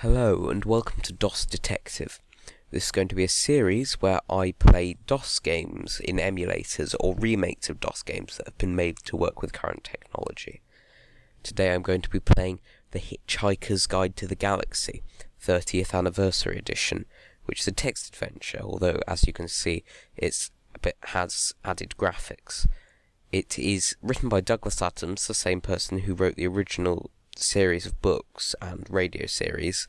Hello and welcome to DOS Detective. This is going to be a series where I play DOS games in emulators or remakes of DOS games that have been made to work with current technology. Today I'm going to be playing The Hitchhiker's Guide to the Galaxy, 30th Anniversary Edition, which is a text adventure, although as you can see has added graphics. It is written by Douglas Adams, the same person who wrote the original series of books and radio series,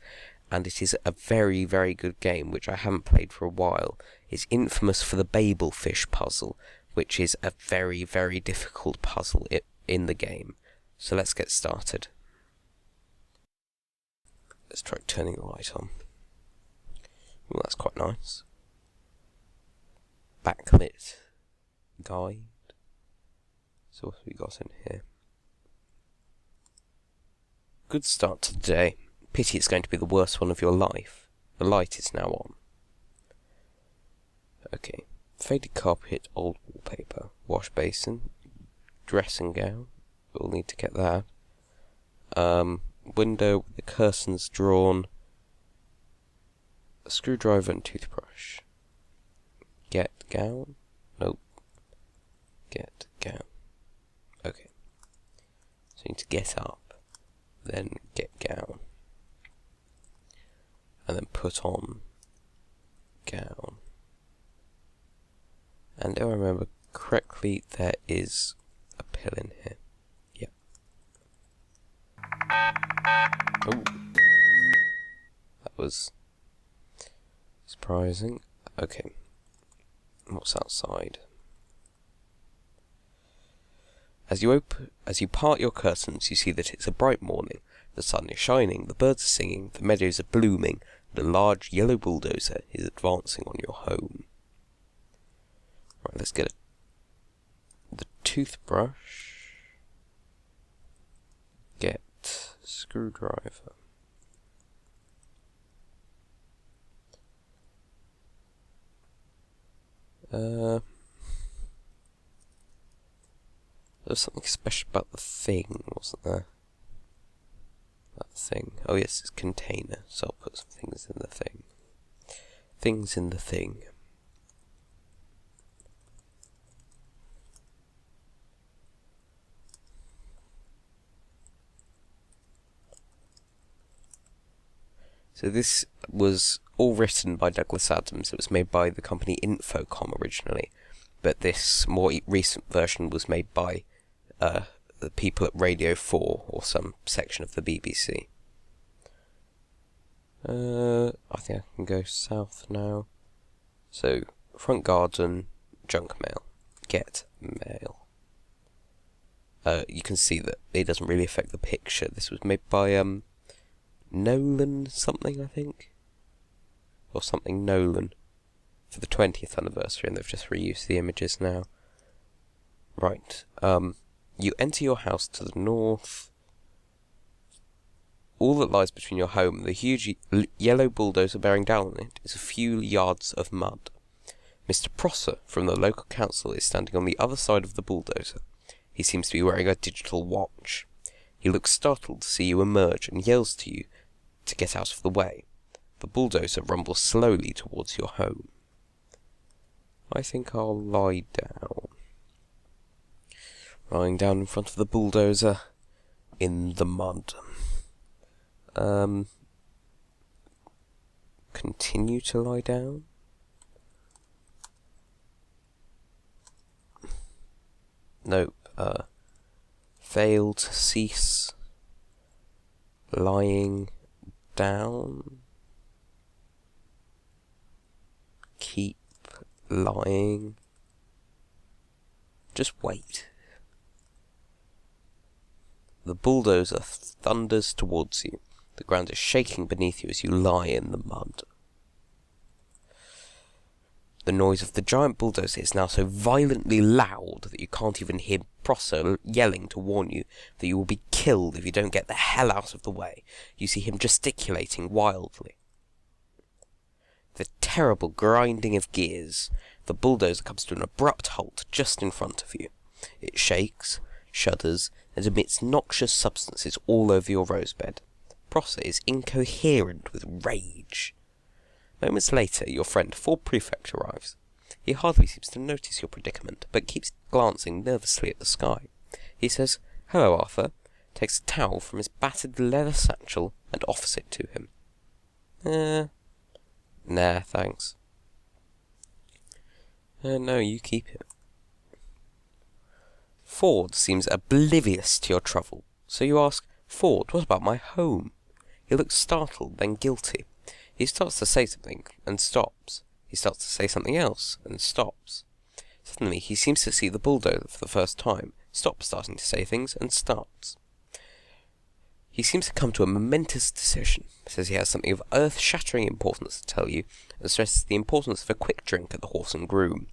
and it is a very, very good game, which I haven't played for a while. It's infamous for the Babelfish puzzle, which is a very, very difficult puzzle in the game. So let's get started. Let's try turning the light on. Well, that's quite nice. Backlit guide. So what have we got in here? Good start to the day. Pity it's going to be the worst one of your life. The light is now on. Okay. Faded carpet, old wallpaper, wash basin, dressing gown. We'll need to get that. Window with the curtains drawn. A screwdriver and toothbrush. Get gown? Nope. Get gown. Okay. So you need to get up. Then get gown, and then put on gown. And if I remember correctly, there is a pill in here. Yep. Oh, that was surprising. Okay, what's outside? As you part your curtains, you see that it's a bright morning. The sun is shining, the birds are singing, the meadows are blooming, and a large yellow bulldozer is advancing on your home. Right, let's get the toothbrush. Get screwdriver. There was something special about the thing, wasn't there? That thing. Oh yes, it's container, so I'll put some things in the thing. Things in the thing. So this was all written by Douglas Adams. It was made by the company Infocom originally, but this more recent version was made by the people at Radio 4, or some section of the BBC. I think I can go south now. So, front garden, junk mail. Get mail. You can see that it doesn't really affect the picture. This was made by, Nolan something, I think? Or something Nolan. For the 20th anniversary, and they've just reused the images now. Right, you enter your house to the north. All that lies between your home and the huge yellow bulldozer bearing down on it is a few yards of mud. Mr. Prosser from the local council is standing on the other side of the bulldozer. He seems to be wearing a digital watch. He looks startled to see you emerge and yells to you to get out of the way. The bulldozer rumbles slowly towards your home. I think I'll lie down. Lying down in front of the bulldozer in the mud. Continue to lie down. Nope. Fail to cease lying down. Keep lying. Just wait. The bulldozer thunders towards you. The ground is shaking beneath you as you lie in the mud. The noise of the giant bulldozer is now so violently loud that you can't even hear Prosser yelling to warn you that you will be killed if you don't get the hell out of the way. You see him gesticulating wildly. The terrible grinding of gears. The bulldozer comes to an abrupt halt just in front of you. It shakes, shudders, and emits noxious substances all over your rose bed. Prosser is incoherent with rage. Moments later, your friend, Ford Prefect, arrives. He hardly seems to notice your predicament, but keeps glancing nervously at the sky. He says, "Hello, Arthur," takes a towel from his battered leather satchel and offers it to him. Nah, thanks. No, you keep it. Ford seems oblivious to your trouble, so you ask, "Ford, what about my home?" He looks startled, then guilty. He starts to say something, and stops. He starts to say something else, and stops. Suddenly, he seems to see the bulldozer for the first time, stops starting to say things, and starts. He seems to come to a momentous decision, says he has something of earth-shattering importance to tell you, and stresses the importance of a quick drink at the Horse and Groom.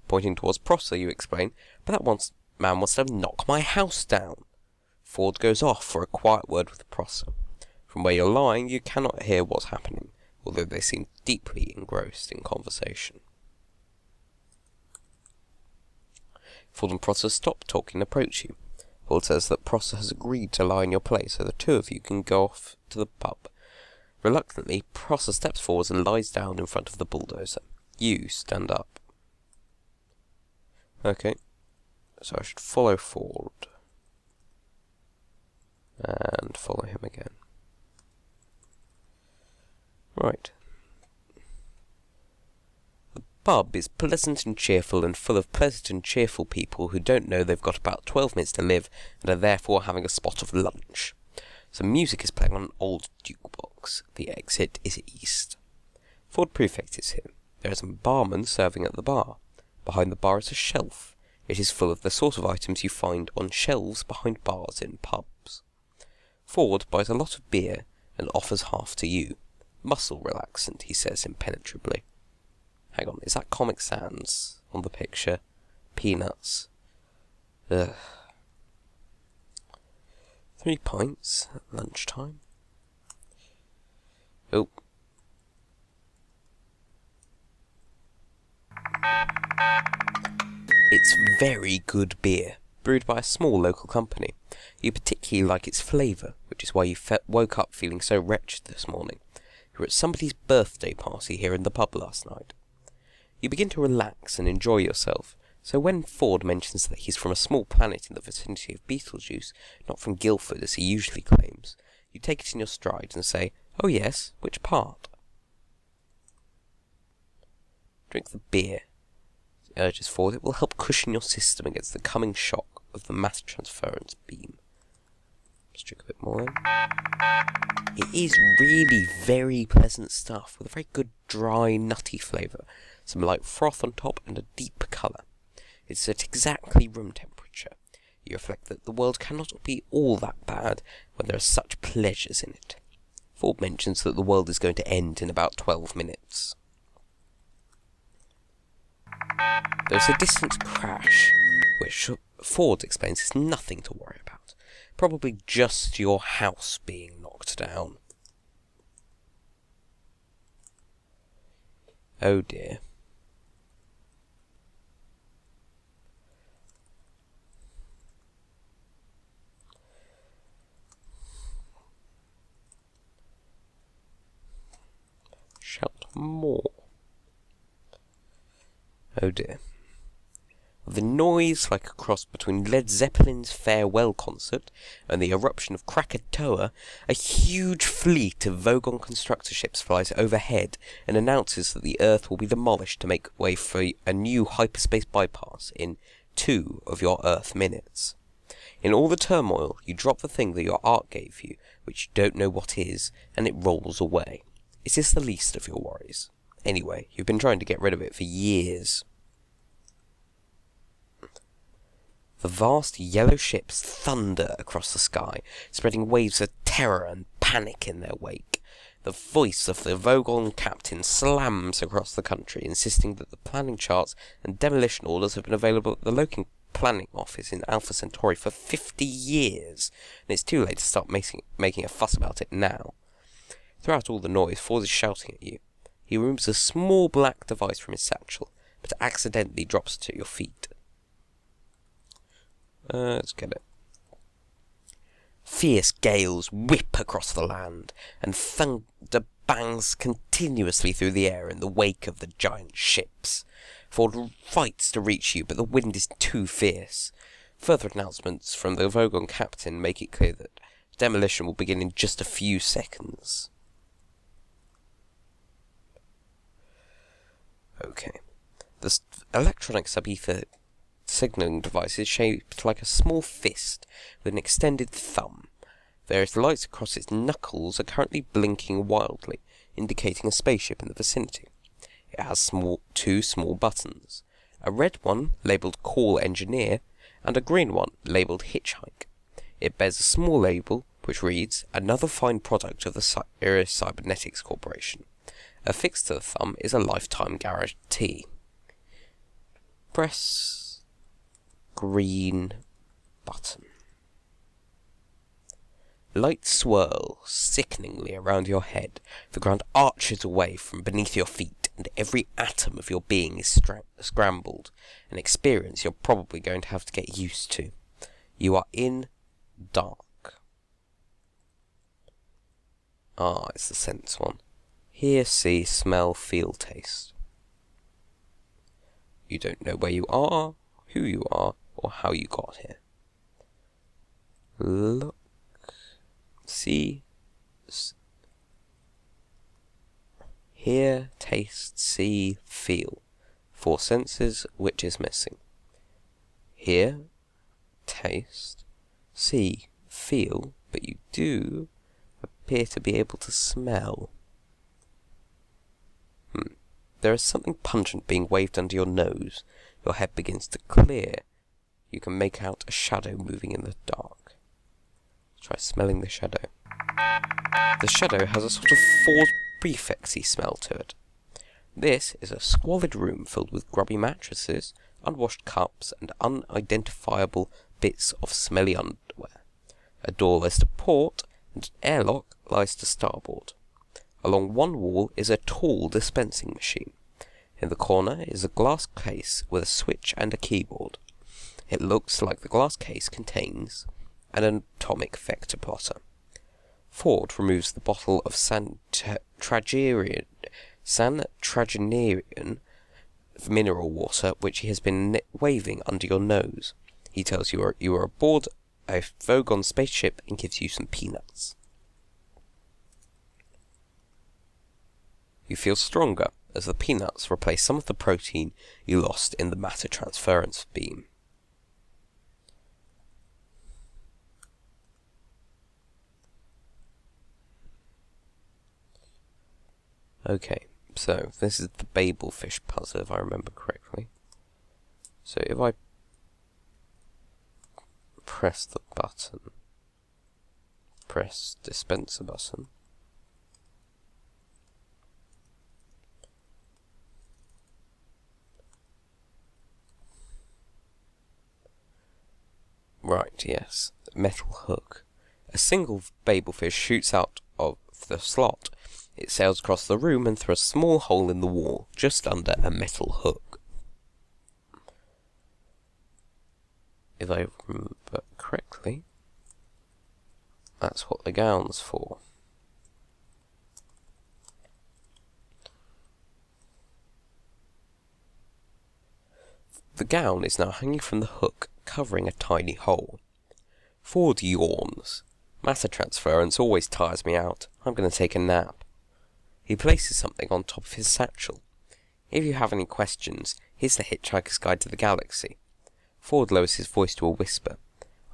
Pointing towards Prosser, you explain, "But that man wants to knock my house down." Ford goes off for a quiet word with Prosser. From where you're lying, you cannot hear what's happening, although they seem deeply engrossed in conversation. Ford and Prosser stop talking and approach you. Ford says that Prosser has agreed to lie in your place so the two of you can go off to the pub. Reluctantly, Prosser steps forward and lies down in front of the bulldozer. You stand up. Okay, so I should follow Ford. And follow him again. Right. The pub is pleasant and cheerful and full of pleasant and cheerful people who don't know they've got about 12 minutes to live and are therefore having a spot of lunch. Some music is playing on an old jukebox. The exit is east. Ford Prefect is here. There is a barman serving at the bar. Behind the bar is a shelf. It is full of the sort of items you find on shelves behind bars in pubs. Ford buys a lot of beer and offers half to you. "Muscle relaxant," he says impenetrably. Hang on, is that Comic Sans on the picture? Peanuts. Ugh. 3 pints at lunchtime. Oh. It's very good beer, brewed by a small local company. You particularly like its flavour, which is why you woke up feeling so wretched this morning. You were at somebody's birthday party here in the pub last night. You begin to relax and enjoy yourself, so when Ford mentions that he's from a small planet in the vicinity of Beetlejuice, not from Guildford as he usually claims, you take it in your stride and say, "Oh yes, which part?" Drink the beer, urges Ford. It will help cushion your system against the coming shock of the mass transference beam. Let's drink a bit more then. It is really very pleasant stuff, with a very good dry, nutty flavour, some light froth on top, and a deep colour. It's at exactly room temperature. You reflect that the world cannot be all that bad when there are such pleasures in it. Ford mentions that the world is going to end in about 12 minutes. There's a distant crash, which Ford explains is nothing to worry about. Probably just your house being knocked down. Oh dear. Shout more. Oh dear. The noise, like a cross between Led Zeppelin's Farewell concert and the eruption of Krakatoa, a huge fleet of Vogon constructor ships flies overhead and announces that the Earth will be demolished to make way for a new hyperspace bypass in 2 of your Earth minutes. In all the turmoil, you drop the thing that your art gave you, which you don't know what is, and it rolls away. Is this the least of your worries? Anyway, you've been trying to get rid of it for years. The vast yellow ships thunder across the sky, spreading waves of terror and panic in their wake. The voice of the Vogon captain slams across the country, insisting that the planning charts and demolition orders have been available at the local planning office in Alpha Centauri for 50 years, and it's too late to start making a fuss about it now. Throughout all the noise, Ford is shouting at you. He removes a small black device from his satchel, but accidentally drops it at your feet. Let's get it. Fierce gales whip across the land, and thunder bangs continuously through the air in the wake of the giant ships. Ford fights to reach you, but the wind is too fierce. Further announcements from the Vogon captain make it clear that demolition will begin in just a few seconds. Okay. The electronic sub-ether signaling device is shaped like a small fist with an extended thumb. Various lights across its knuckles are currently blinking wildly, indicating a spaceship in the vicinity. It has two small buttons, a red one labelled Call Engineer and a green one labelled Hitchhiker. It bears a small label which reads, "Another fine product of the Sirius Cybernetics Corporation." Affixed to the thumb is a lifetime guarantee. Press green button. Lights swirl sickeningly around your head. The ground arches away from beneath your feet, and every atom of your being is scrambled, an experience you're probably going to have to get used to. You are in dark. It's the sense one. Hear, see, smell, feel, taste. You don't know where you are, who you are, or how you got here. Look, see, hear, taste, see, feel. 4 senses, which is missing. Hear, taste, see, feel, but you do appear to be able to smell. There is something pungent being waved under your nose. Your head begins to clear. You can make out a shadow moving in the dark. Try smelling the shadow. The shadow has a sort of Ford prefixy smell to it. This is a squalid room filled with grubby mattresses, unwashed cups, and unidentifiable bits of smelly underwear. A door lies to port, and an airlock lies to starboard. Along one wall is a tall dispensing machine. In the corner is a glass case with a switch and a keyboard. It looks like the glass case contains an atomic vector plotter. Ford removes the bottle of San-Tragenarian mineral water which he has been waving under your nose. He tells you you are aboard a Vogon spaceship and gives you some peanuts. You feel stronger as the peanuts replace some of the protein you lost in the matter transference beam. Okay, so this is the Babelfish puzzle if I remember correctly. So if I press the button, press dispenser button, right, yes, metal hook. A single Babelfish shoots out of the slot. It sails across the room and through a small hole in the wall, just under a metal hook. If I remember correctly, that's what the gown's for. The gown is now hanging from the hook, covering a tiny hole. Ford yawns. Matter transference always tires me out. I'm going to take a nap. He places something on top of his satchel. If you have any questions, here's the Hitchhiker's Guide to the Galaxy. Ford lowers his voice to a whisper.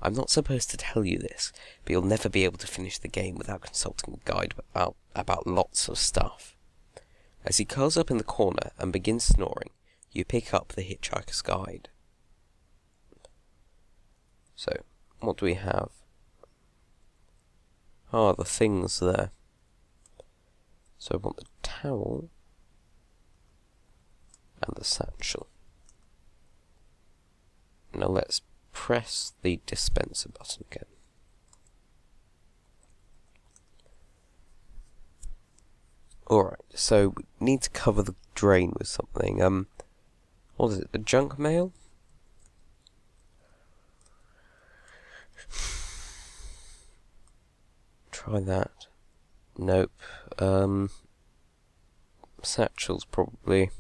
I'm not supposed to tell you this, but you'll never be able to finish the game without consulting a guide about lots of stuff. As he curls up in the corner and begins snoring, you pick up the Hitchhiker's Guide. So, what do we have? The things there. So I want the towel and the satchel. Now let's press the dispenser button again. Alright, so we need to cover the drain with something. What is it, the junk mail? try that. Nope. Satchel's probably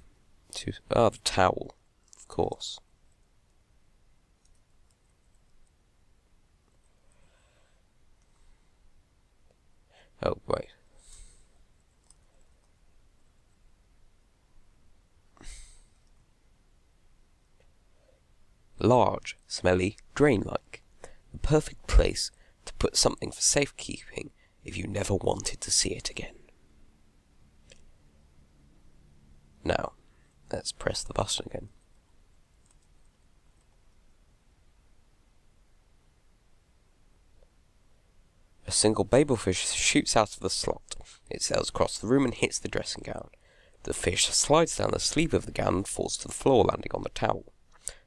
too... Ah, the towel, of course. Oh, wait. Large, smelly, drain-like. The perfect place to put something for safekeeping if you never wanted to see it again. Now, let's press the button again. A single babelfish shoots out of the slot. It sails across the room and hits the dressing gown. The fish slides down the sleeve of the gown and falls to the floor, landing on the towel.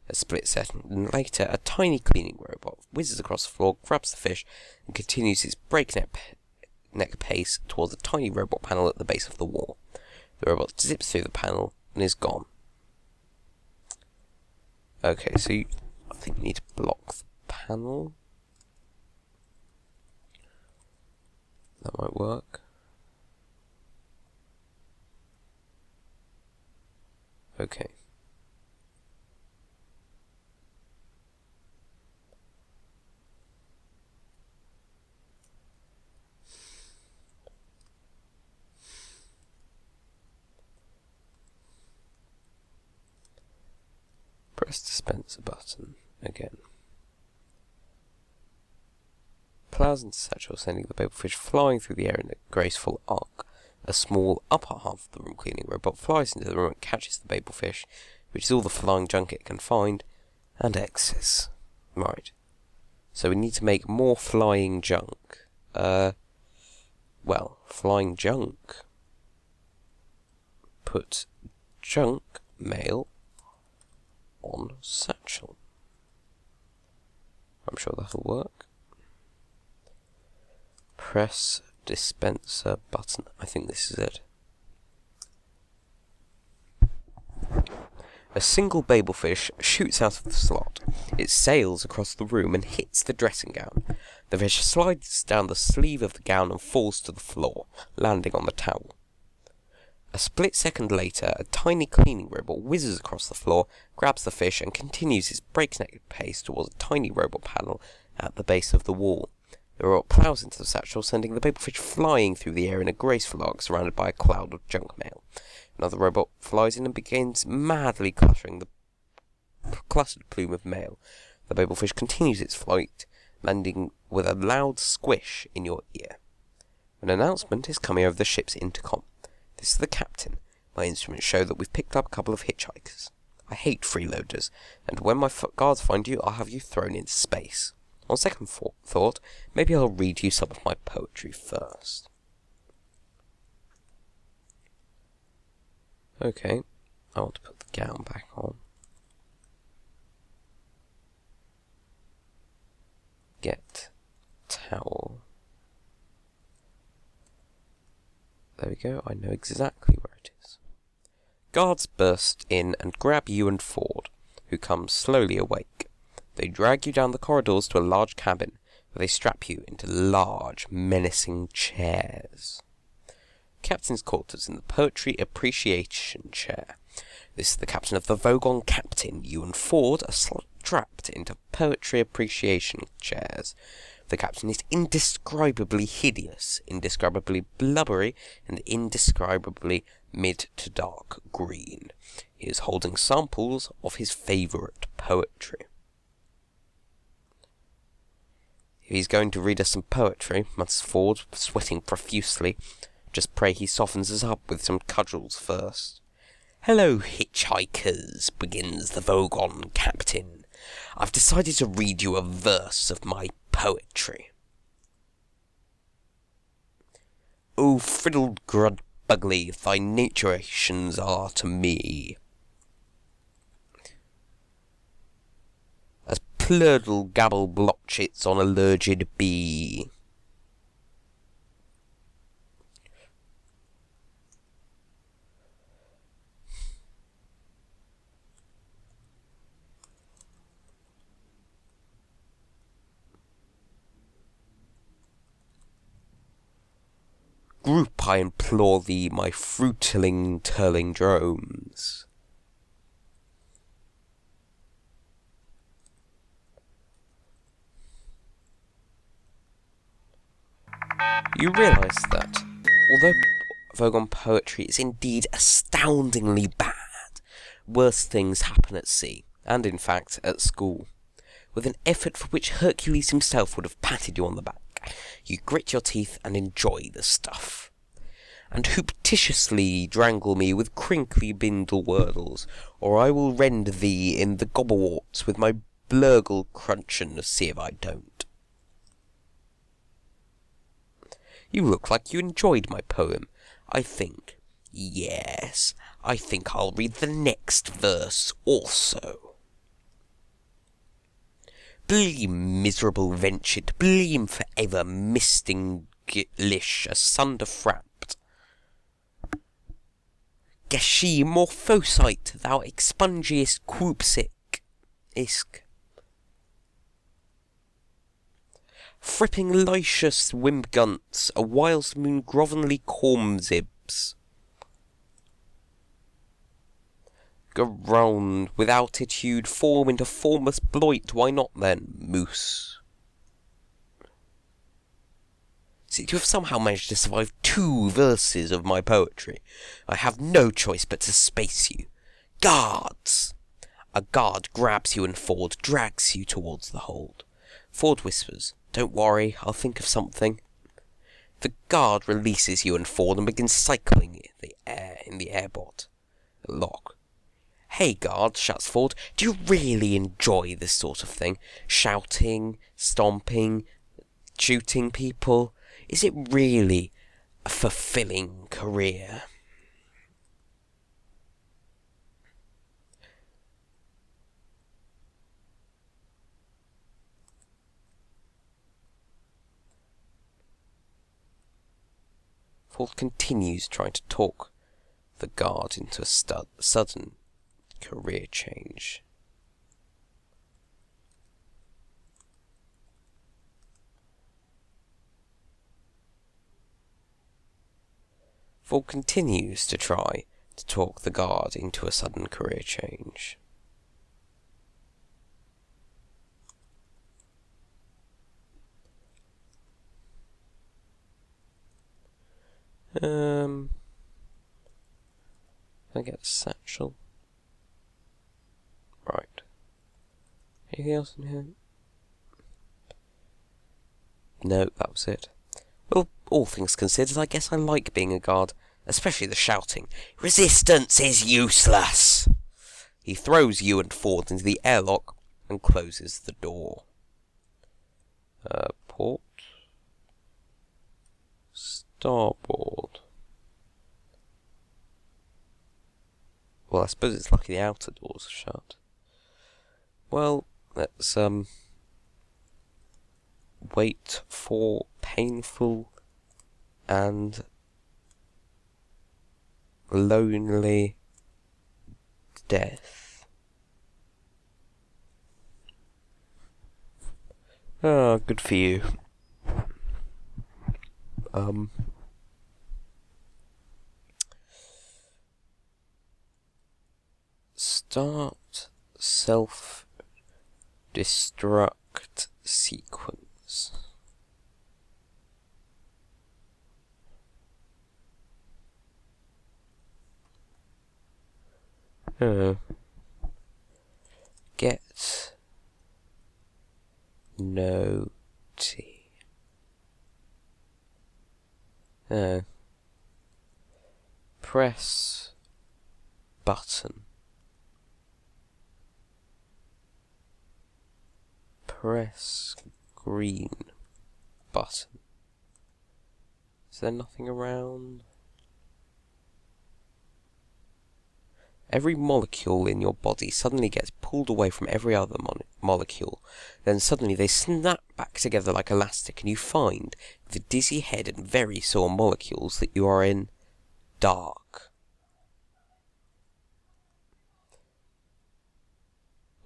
A split second later, a tiny cleaning robot whizzes across the floor, grabs the fish, and continues its breakneck pace towards a tiny robot panel at the base of the wall. The robot zips through the panel and is gone. Okay, so I think you need to block the panel. That might work. Okay. Press dispenser button again. Plows into satchel, sending the babelfish flying through the air in a graceful arc. A small upper half of the room cleaning robot flies into the room and catches the babelfish, which is all the flying junk it can find, and exits. Right. So we need to make more flying junk. Well, flying junk. Put junk mail on satchel. I'm sure that'll work. Press dispenser button. I think this is it. A single babelfish shoots out of the slot. It sails across the room and hits the dressing gown. The fish slides down the sleeve of the gown and falls to the floor, landing on the towel. A split second later, a tiny cleaning robot whizzes across the floor, grabs the fish, and continues its breakneck pace towards a tiny robot panel at the base of the wall. The robot plows into the satchel, sending the babelfish flying through the air in a graceful arc surrounded by a cloud of junk mail. Another robot flies in and begins madly cluttering the clustered plume of mail. The babelfish continues its flight, landing with a loud squish in your ear. An announcement is coming over the ship's intercom. This is the captain. My instruments show that we've picked up a couple of hitchhikers. I hate freeloaders, and when my guards find you, I'll have you thrown into space. On second thought, maybe I'll read you some of my poetry first. Okay, I want to put the gown back on. Get towel. There we go, I know exactly where it is. Guards burst in and grab you and Ford, who comes slowly awake. They drag you down the corridors to a large cabin, where they strap you into large, menacing chairs. Captain's quarters in the Poetry Appreciation Chair. This is the captain of the Vogon Captain. You and Ford are strapped into Poetry Appreciation chairs. The captain is indescribably hideous, indescribably blubbery, and indescribably mid to dark green. He is holding samples of his favourite poetry. If he's going to read us some poetry, mutters Ford, sweating profusely, just pray he softens us up with some cudgels first. Hello, hitchhikers, begins the Vogon Captain. I've decided to read you a verse of my poetry. O friddled grudbugly, thy naturations are to me as plurdle gabble blotchets on a lurgid bee. group, I implore thee, my fruitling, turling drones. You realise that, although Vogon poetry is indeed astoundingly bad, worse things happen at sea, and in fact at school. With an effort for which Hercules himself would have patted you on the back, you grit your teeth and enjoy the stuff. And hooptitiously drangle me with crinkly bindle wordles, or I will rend thee in the gobbleworts with my blurgle cruncheon, see if I don't. You look like you enjoyed my poem. I think, yes, I think I'll read the next verse also. Bleem, miserable ventured, bleem forever, misting lish, asunder frapped. Gashi morphosite, thou expungiest quoopsic, isk. Fripping Lycius wimbgunts, a whilst moon grovenly cormzibs. Garound, with altitude, form into formless bloit, why not then, moose? Since you have somehow managed to survive 2 verses of my poetry, I have no choice but to space you. Guards! A guard grabs you and Ford drags you towards the hold. Ford whispers, "Don't worry, I'll think of something." The guard releases you and Ford and begins cycling in the airbot. Lock. "Hey guard," shouts Ford, "do you really enjoy this sort of thing? Shouting, stomping, shooting people? Is it really a fulfilling career?" Ford continues trying to talk the guard into a sudden career change. Ford continues to try to talk the guard into a sudden career change. Can I get a satchel? Right. Anything else in here? No, that was it. Well, all things considered, I guess I like being a guard, especially the shouting. "Resistance is useless!" He throws you and Ford into the airlock and closes the door. Port. Starboard. Well, I suppose it's lucky the outer doors are shut. Well, let's, wait for painful and lonely death. Ah, good for you. Start self-destruct sequence. Get no tea. Press button. Press green button. Is there nothing around? Every molecule in your body suddenly gets pulled away from every other molecule. Then suddenly they snap back together like elastic, and you find, with a dizzy head and very sore molecules, that you are in dark.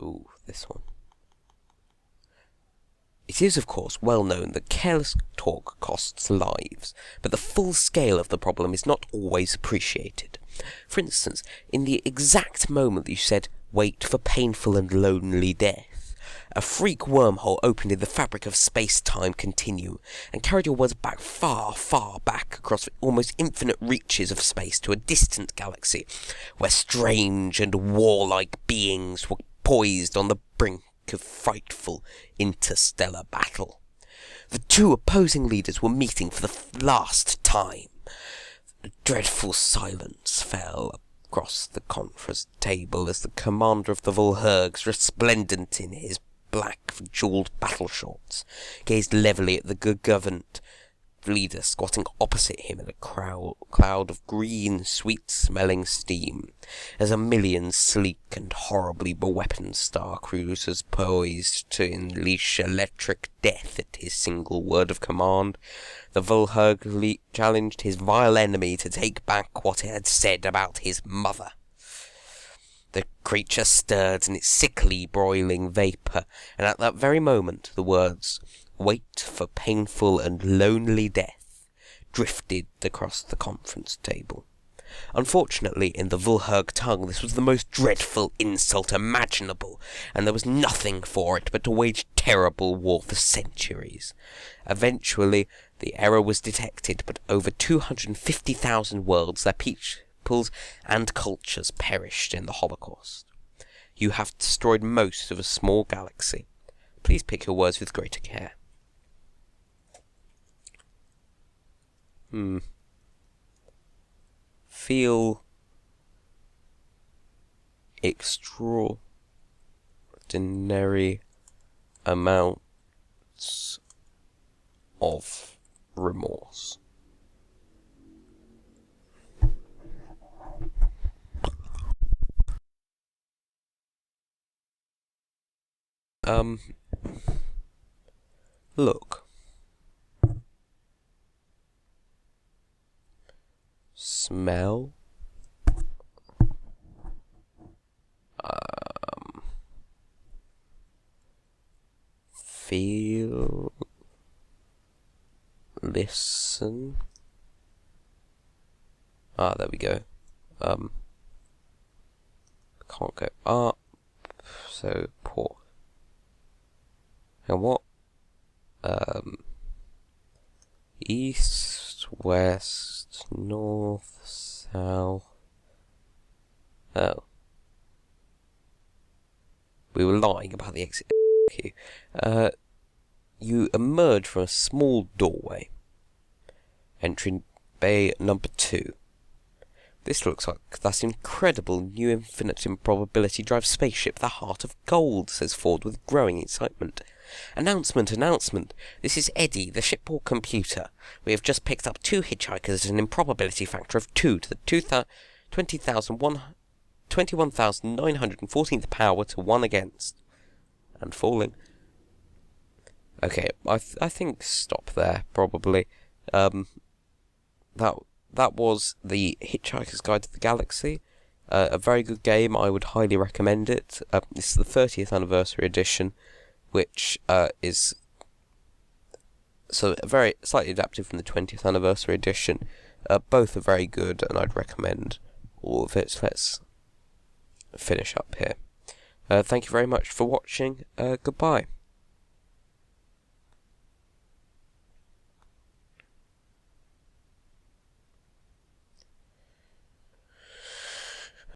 Ooh, this one. It is, of course, well known that careless talk costs lives, but the full scale of the problem is not always appreciated. For instance, in the exact moment that you said, "Wait for painful and lonely death," a freak wormhole opened in the fabric of space-time continuum and carried your words back far, far back across almost infinite reaches of space to a distant galaxy, where strange and warlike beings were poised on the brink of frightful interstellar battle. The two opposing leaders were meeting for the last time. A dreadful silence fell across the conference table as the commander of the Volhergs, resplendent in his black jeweled battle shorts, gazed levelly at the governed leader squatting opposite him in a cloud of green, sweet-smelling steam, as a million sleek and horribly beweaponed star cruisers poised to unleash electric death at his single word of command. The Volherg challenged his vile enemy to take back what it had said about his mother. The creature stirred in its sickly, broiling vapour, and at that very moment the words, "Wait for painful and lonely death," drifted across the conference table. Unfortunately, in the Volherg tongue, this was the most dreadful insult imaginable, and there was nothing for it but to wage terrible war for centuries. Eventually, the error was detected, but over 250,000 worlds, their peoples and cultures perished in the Holocaust. You have destroyed most of a small galaxy. Please pick your words with greater care. Feel extraordinary amounts of remorse. Look. Smell. Feel. Listen. There we go. Can't go up. So, port. And what? East, west, north, south. Oh. We were lying about the exit queue. You emerge from a small doorway, entering bay number 2. This looks like that incredible new infinite improbability drive spaceship, the Heart of Gold, says Ford with growing excitement. Announcement! This is Eddie, the shipboard computer. We have just picked up 2 hitchhikers at an improbability factor of 2 to the 21,914th power to 1 against. And falling. Okay, I think stop there, probably. That was the Hitchhiker's Guide to the Galaxy. A very good game. I would highly recommend it. This is the 30th anniversary edition, which is very slightly adapted from the 20th anniversary edition. Both are very good, and I'd recommend all of it. Let's finish up here. Thank you very much for watching. Goodbye.